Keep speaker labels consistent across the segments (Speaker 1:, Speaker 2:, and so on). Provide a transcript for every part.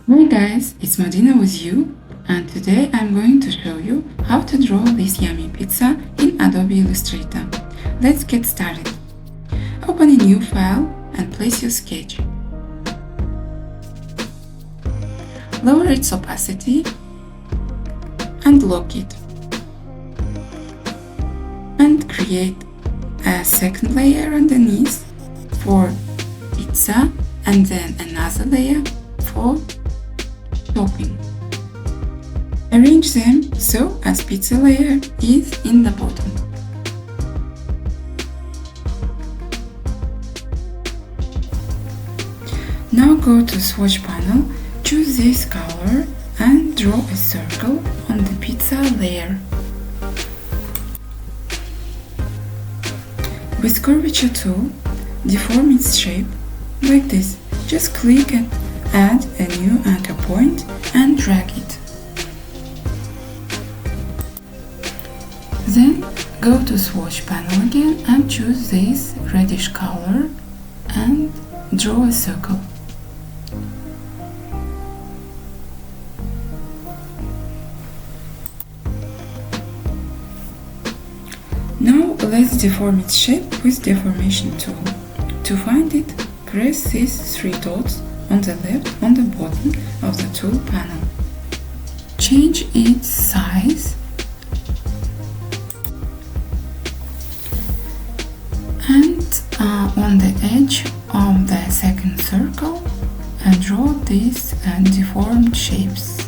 Speaker 1: Hi guys, it's Madina with you, and today I'm going to show you how to draw this yummy pizza in Adobe Illustrator. Let's get started. Open a new file and place your sketch. Lower its opacity and lock it. And create a second layer underneath for pizza and then another layer for topping. Arrange them so as pizza layer is in the bottom. Now go to swatch panel, choose this color and draw a circle on the pizza layer. With curvature tool, deform its shape like this. Just click and add a new anchor point and drag it. Then go to swatch panel again and choose this reddish color and draw a circle. Now let's deform its shape with deformation tool. To find it, press these three dots on the left on the bottom of the tool panel. Change its size and on the edge of the second circle and draw these deformed shapes.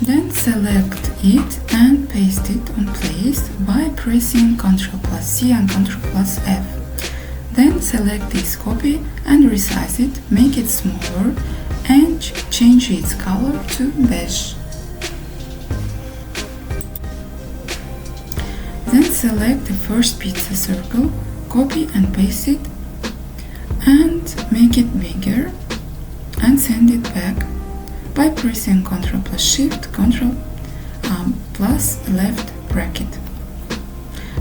Speaker 1: Then select it and paste it on place by pressing Ctrl+C and Ctrl+F. Then select this copy and resize it, make it smaller and change its color to beige. Then select the first pizza circle, copy and paste it and make it bigger and send it back by pressing Ctrl+Shift, Ctrl+left bracket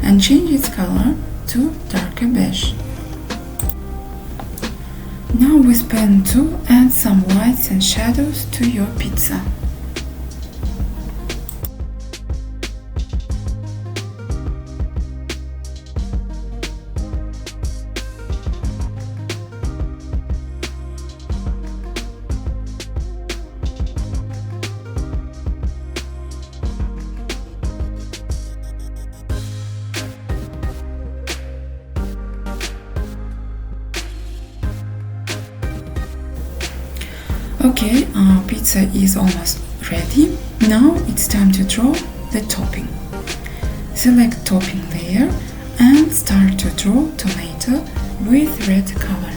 Speaker 1: and change its color to darker beige. Now with pen tool add some lights and shadows to your pizza. Okay, our pizza is almost ready. Now it's time to draw the topping. Select topping layer and start to draw tomato with red color.